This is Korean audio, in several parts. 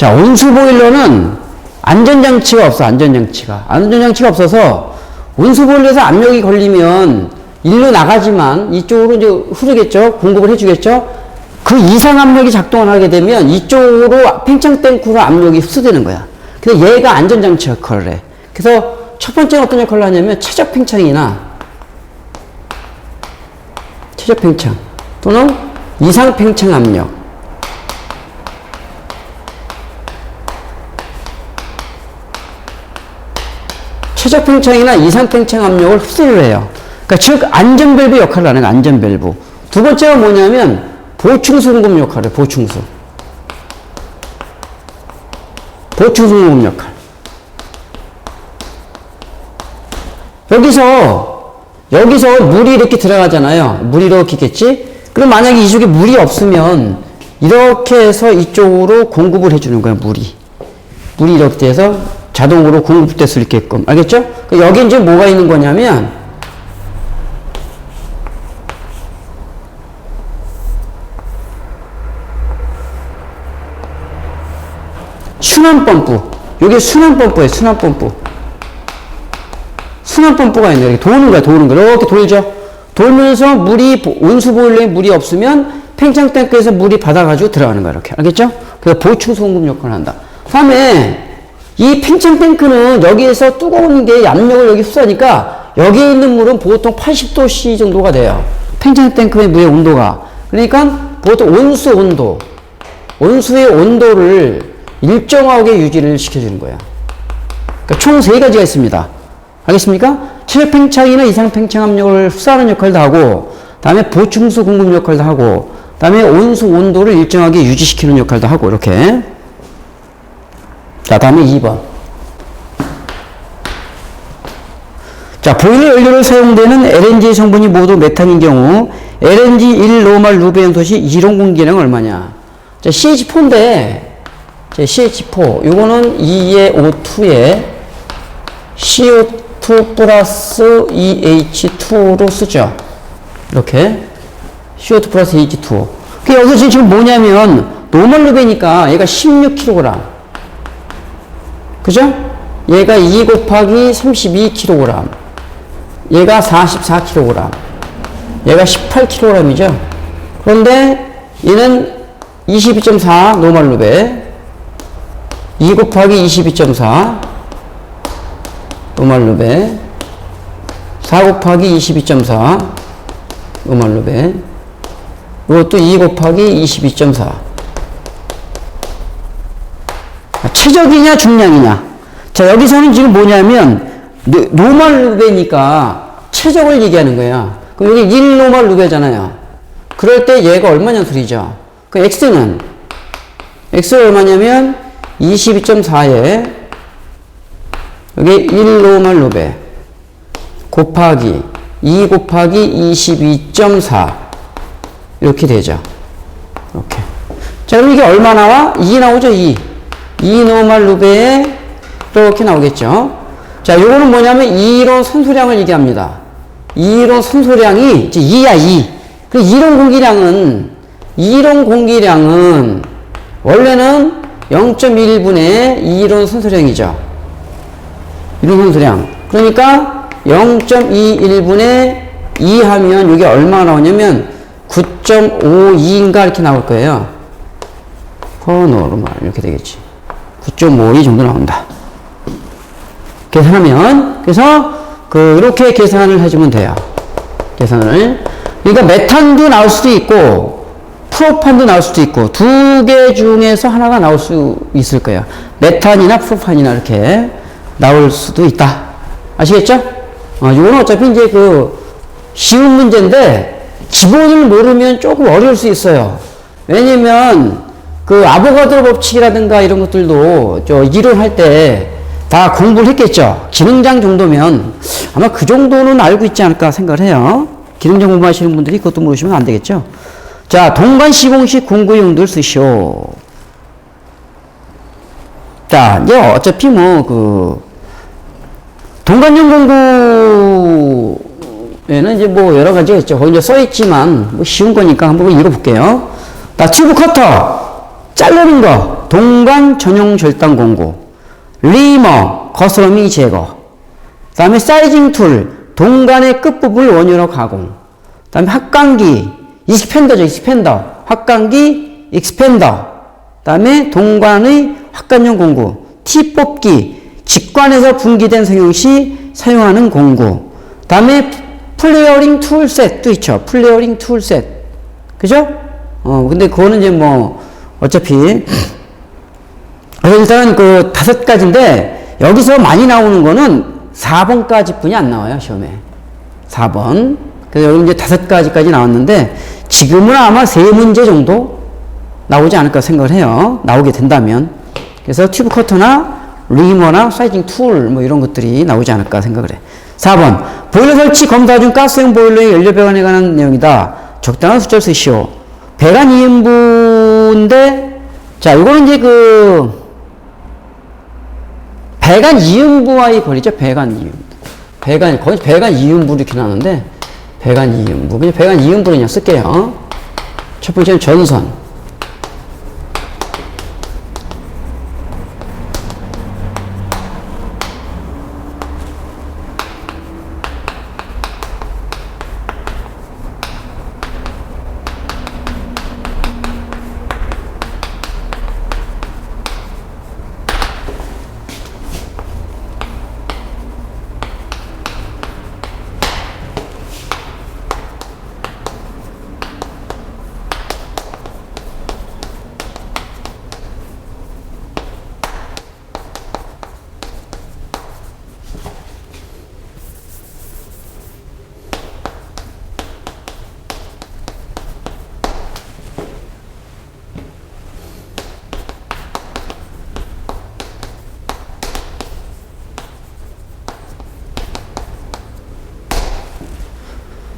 자, 온수 보일러는 안전장치가 없어, 안전장치가. 안전장치가 없어서 온수 보일러에서 압력이 걸리면 일로 나가지만 이쪽으로 이제 흐르겠죠? 공급을 해주겠죠? 그 이상 압력이 작동을 하게 되면 이쪽으로 팽창 탱크로 압력이 흡수되는 거야. 근데 얘가 안전장치 역할을 해. 그래서 첫 번째는 어떤 역할을 하냐면 최적 팽창이나 최적 팽창 또는 이상 팽창 압력. 최적 팽창이나 이상 팽창 압력을 흡수를 해요. 그러니까 즉 안전밸브 역할을 하는 거야. 안전밸브. 두 번째가 뭐냐면 보충수 공급 역할을 해요. 보충수 공급 역할. 여기서 물이 이렇게 들어가잖아요. 물이 이렇게 있겠지? 그럼 만약에 이쪽에 물이 없으면 이렇게 해서 이쪽으로 공급을 해주는 거야. 물이 이렇게 돼서 자동으로 공급될 수 있게끔. 알겠죠? 여기 이제 뭐가 있는 거냐면 순환펌프. 여기 순환펌프예요. 순환펌프가 있네요. 이렇게 도는 거야. 이렇게 돌죠. 돌면서 온수 보일러에 물이 없으면 팽창 탱크에서 물이 받아가지고 들어가는 거야. 이렇게. 알겠죠? 그래서 보충수 공급 역할을 한다. 다음에 이 팽창 탱크는 여기에서 뜨거운 게 압력을 여기 흡수하니까 여기에 있는 물은 보통 80도C 정도가 돼요. 팽창 탱크의 물의 온도가. 그러니까 보통 온수의 온도를 일정하게 유지를 시켜주는 거야. 그러니까 총 3가지가 있습니다. 알겠습니까? 최적 팽창이나 이상 팽창 압력을 흡수하는 역할도 하고, 다음에 보충수 공급 역할도 하고, 다음에 온수 온도를 일정하게 유지시키는 역할도 하고, 이렇게. 자, 다음에 2번. 자, 보일러 연료로 사용되는 LNG 성분이 모두 메탄인 경우 LNG 1 노멀 루베 연소시 이론 공기량은 얼마냐? 자, CH4인데, CH4, 요거는 2의 O2에 CO2 플러스 EH2로 쓰죠. 이렇게. CO2 플러스 EH2. 여기서 지금 뭐냐면, 노멀 루베니까 얘가 16kg. 그죠? 얘가 2 곱하기 32kg. 얘가 44kg. 얘가 18kg이죠. 그런데 얘는 22.4 노멀 루베. 2 곱하기 22.4 노멀 루베. 4 곱하기 22.4 노멀 루베. 이것도 2 곱하기 22.4. 최적이냐 중량이냐. 자, 여기서는 지금 뭐냐면 노멀 루베니까 최적을 얘기하는 거야. 그럼 여기 1 노멀 루베잖아요. 그럴 때 얘가 얼마냐는 소리죠. 그 x는 얼마냐면 22.4에 여기 1 노멀 루베 곱하기 2 곱하기 22.4 이렇게 되죠. 이렇게. 자, 그럼 이게 얼마 나와? 2 나오죠. 2 노멀 루베에 이렇게 나오겠죠. 자, 요거는 뭐냐면 이론 선소량을 얘기합니다. 이론 선소량이 이제 2야, 2. 그 이론 공기량은 원래는 0.1분의 이론 선소량이죠. 이론 선소량. 그러니까 0.21분의 2 하면 이게 얼마가 나오냐면 9.52인가 이렇게 나올 거예요. 노르말 이렇게 되겠지. 9.52 정도 나온다. 계산하면, 그래서 이렇게 계산을 해주면 돼요. 계산을. 그러니까 메탄도 나올 수도 있고 프로판도 나올 수도 있고 두 개 중에서 하나가 나올 수 있을 거예요. 메탄이나 프로판이나 이렇게 나올 수도 있다. 아시겠죠? 이거는 어차피 이제 쉬운 문제인데 기본을 모르면 조금 어려울 수 있어요. 왜냐면 아보가드로 법칙이라든가 이런 것들도 이론할 때 다 공부를 했겠죠. 기능장 정도면 아마 그 정도는 알고 있지 않을까 생각을 해요. 기능장 공부하시는 분들이 그것도 모르시면 안 되겠죠. 자, 동관 시공식 공구용도를 쓰시오. 자, 이제 어차피 동관용 공구에는 이제 여러 가지가 있죠. 거기 이제 써있지만 쉬운 거니까 한번 읽어볼게요. 자, 튜브 커터 자르는 거 동관 전용 절단 공구, 리머, 거스러미 제거, 그 다음에 사이징 툴, 동관의 끝부분을 원유로 가공, 그 다음에 확강기, 익스펜더죠, 익스펜더. 확강기, 익스펜더. 그 다음에 동관의 확관용 공구, 티 뽑기, 직관에서 분기된 성형 시 사용하는 공구. 그 다음에 플레어링 툴셋도 있죠. 플레어링 툴셋. 그죠? 근데 그거는 이제 뭐, 어차피. 그래서 일단은 그 5가지인데, 여기서 많이 나오는 거는 4번까지 뿐이 안 나와요, 시험에. 4번. 그래서 여기 이제 5가지까지 나왔는데, 지금은 아마 3문제 정도 나오지 않을까 생각을 해요. 나오게 된다면. 그래서 튜브 커터나 리머나 사이징 툴, 뭐 이런 것들이 나오지 않을까 생각을 해. 4번. 보일러 설치 검사 중 가스용 보일러의 연료 배관에 관한 내용이다. 적당한 숫자를 쓰시오. 배관 2인분인데, 자, 이거는 이제 배관 2인부와의 거리죠. 배관 2인부. 거의 배관 2인부 이렇게 나오는데, 배관 2인부. 그냥 배관 2인부를 그냥 쓸게요. 첫 번째는 전선.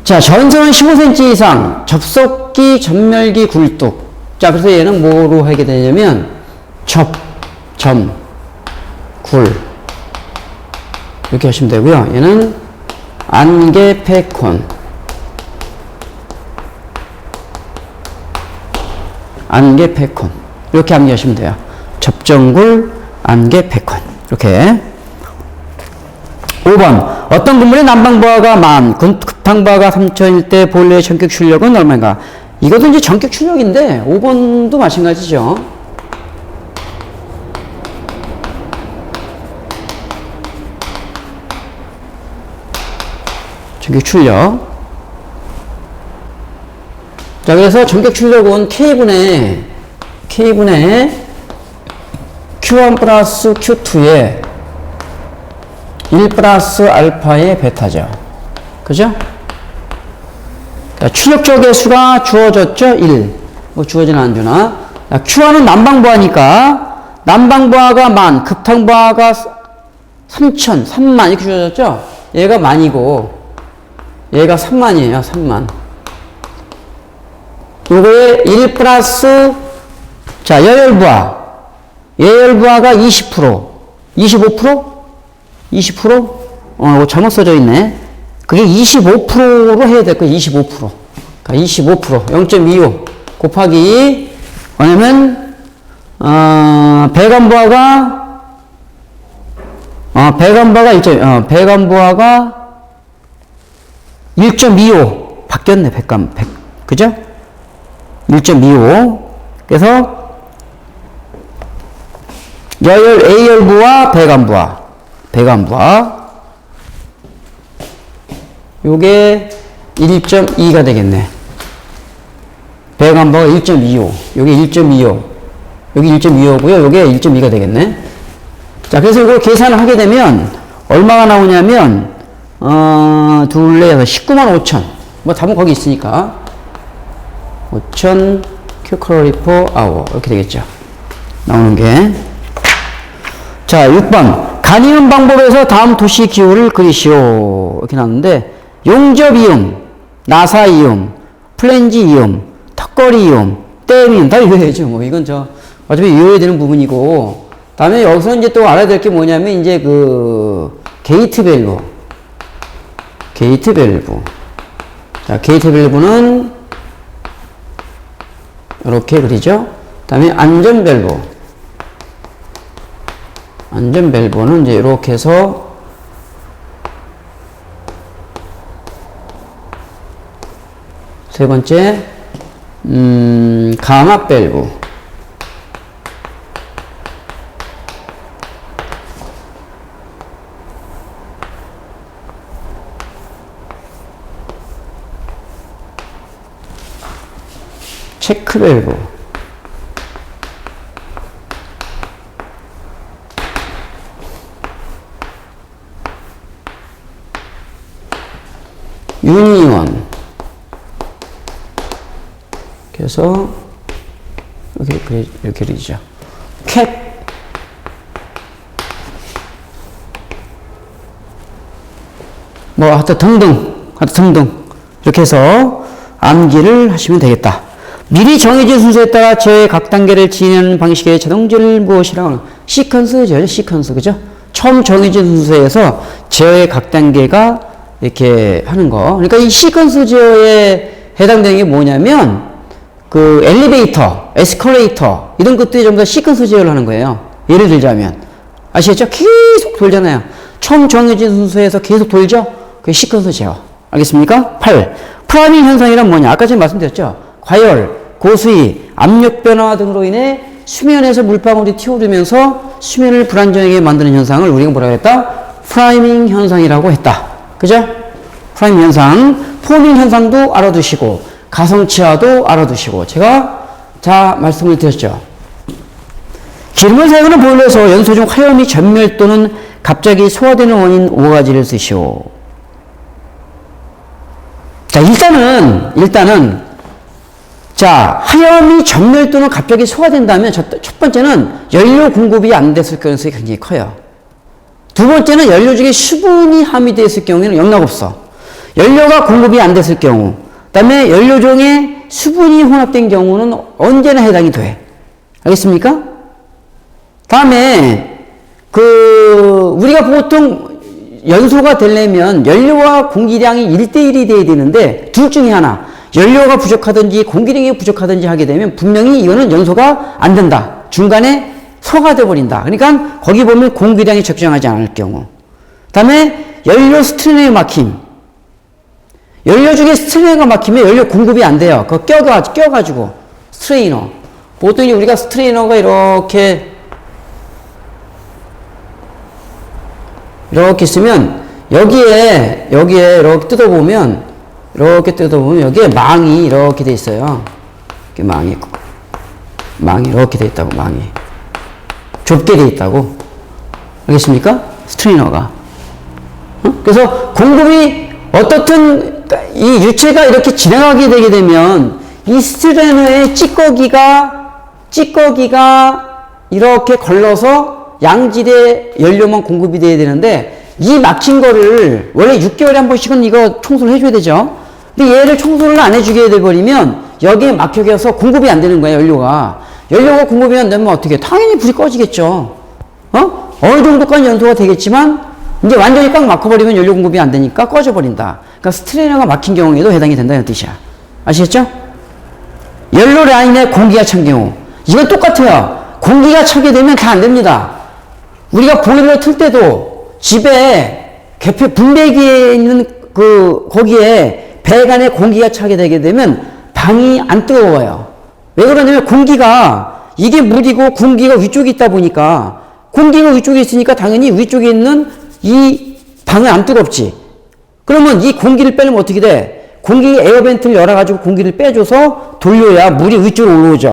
자, 전선은 15cm 이상, 접속기, 전멸기, 굴뚝. 자, 그래서 얘는 뭐로 하게 되냐면, 굴. 이렇게 하시면 되고요. 얘는 안개, 패콘. 안개, 패콘. 이렇게 암기하시면 돼요. 접전굴, 안개, 패콘. 이렇게. 5번. 어떤 건물의 난방부하가 급탕부하가 3000일 때 보일러의 전격 출력은 얼마인가? 이것도 이제 전격 출력인데, 5번도 마찬가지죠. 전격 출력. 자, 그래서 전격 출력은 K분의 Q1 플러스 Q2에 1 플러스 알파의 베타죠. 그죠? 출력적 개수가 주어졌죠? 1. 뭐 주어지나 안 주나? Q1은 난방부하니까, 난방부하가 10,000, 급탕부하가 3,000, 3만 이렇게 주어졌죠? 얘가 만이고, 얘가 3만이에요, 3만. 요거에 1 플러스, 자, 예열부하가 20%, 25%? 20%? 이거 잘못 써져 있네. 그게 25%로 해야 될 거예요, 25%. 그러니까 25%, 0.25 곱하기, 뭐냐면, 배관부하가 1.25. 바뀌었네, 그죠? 1.25. 그래서, A열부와 배관부하. 요게 1.2가 되겠네. 배관부하가 1.25. 요게 1.25. 여기 1.25고요. 요게 1.2가 되겠네. 자, 그래서 이걸 계산을 하게 되면, 얼마가 나오냐면, 둘레에서 195,500. 뭐 답은 거기 있으니까. 5,000 킬칼로리 per hour. 이렇게 되겠죠. 나오는 게. 자, 6번. 간이음 방법에서 다음 도시 기후를 그리시오. 이렇게 나왔는데, 용접이음, 나사이음, 플랜지이음, 턱걸이이음, 댐이음. 다 이거야죠. 뭐, 이건 어차피 이해해야 되는 부분이고. 다음에 여기서 이제 또 알아야 될 게 뭐냐면, 이제 게이트 밸브. 자, 게이트 밸브는, 이렇게 그리죠. 다음에 안전 밸브. 안전 밸브는 이제 이렇게 해서 세 번째, 감압 밸브. 체크 밸브. 유니온. 그래서 이렇게 그리죠. 캡. 뭐 하여튼 등등 이렇게 해서 암기를 하시면 되겠다. 미리 정해진 순서에 따라 제어의 각 단계를 진행하는 방식의 자동제어를 무엇이라고 하는 시퀀스죠. 시퀀스. 그죠? 처음 정해진 순서에서 제어의 각 단계가 이렇게 하는 거. 그러니까 이 시퀀스 제어에 해당되는 게 뭐냐면 그 엘리베이터, 에스컬레이터 이런 것들이 전부 다 시퀀스 제어를 하는 거예요. 예를 들자면 아시겠죠? 계속 돌잖아요. 처음 정해진 순서에서 계속 돌죠? 그게 시퀀스 제어. 알겠습니까? 8. 프라이밍 현상이란 뭐냐? 아까 제가 말씀드렸죠? 과열, 고수위, 압력 변화 등으로 인해 수면에서 물방울이 튀어오르면서 수면을 불안정하게 만드는 현상을 우리가 뭐라고 했다? 프라이밍 현상이라고 했다. 그죠? 프라이밍 현상, 포밍 현상도 알아두시고 가성치화도 알아두시고 제가 자 말씀을 드렸죠. 기름을 사용하는 보일러에서 연소 중 화염이 전멸 또는 갑자기 소화되는 원인 5가지를 쓰시오. 자 일단은 자 화염이 전멸 또는 갑자기 소화된다면 첫 번째는 연료 공급이 안 됐을 가능성이 굉장히 커요. 두 번째는 연료 중에 수분이 함유되어 있을 경우에는 영락없어. 연료가 공급이 안 됐을 경우 그 다음에 연료 중에 수분이 혼합된 경우는 언제나 해당이 돼. 알겠습니까? 다음에 우리가 보통 연소가 되려면 연료와 공기량이 1대1이 돼야 되는데 둘 중에 하나 연료가 부족하든지 공기량이 부족하든지 하게 되면 분명히 이거는 연소가 안 된다. 중간에 소가 돼 버린다. 그러니까 거기 보면 공기량이 적정하지 않을 경우. 다음에 연료 스트레인에 막힘. 연료 중에 스트레이너가 막히면 연료 공급이 안 돼요. 그거 껴가지고 스트레이너. 보통 우리가 스트레이너가 이렇게 있으면 여기에 이렇게 뜯어보면 여기에 망이 이렇게 돼 있어요. 이렇게 망이 이렇게 돼 있다고. 망이 좁게 돼 있다고. 알겠습니까? 스트레이너가. 그래서 공급이 어떻든 이 유체가 이렇게 지나가게 되게 되면 이 스트레이너의 찌꺼기가 이렇게 걸러서 양질의 연료만 공급이 돼야 되는데 이 막힌 거를 원래 6개월에 한 번씩은 이거 청소를 해줘야 되죠. 근데 얘를 청소를 안 해주게 돼버리면 여기에 막혀서 공급이 안 되는 거예요. 연료가 공급이 안 되면 어떻게? 당연히 불이 꺼지겠죠. 어느 정도까지 연소가 되겠지만 이제 완전히 꽉 막혀버리면 연료 공급이 안 되니까 꺼져버린다. 그러니까 스트레이너가 막힌 경우에도 해당이 된다는 뜻이야. 아시겠죠? 연료 라인에 공기가 찬 경우. 이건 똑같아요. 공기가 차게 되면 다 안 됩니다. 우리가 보일러 틀 때도 집에 분배기에 있는 거기에 배관에 공기가 차게 되게 되면 방이 안 뜨거워요. 왜 그러냐면 공기가 이게 물이고 공기가 위쪽에 있다 보니까 공기가 위쪽에 있으니까 당연히 위쪽에 있는 이 방은 안 뜨겁지. 그러면 이 공기를 빼려면 어떻게 돼? 공기 에어벤트를 열어가지고 공기를 빼줘서 돌려야 물이 위쪽으로 올라오죠.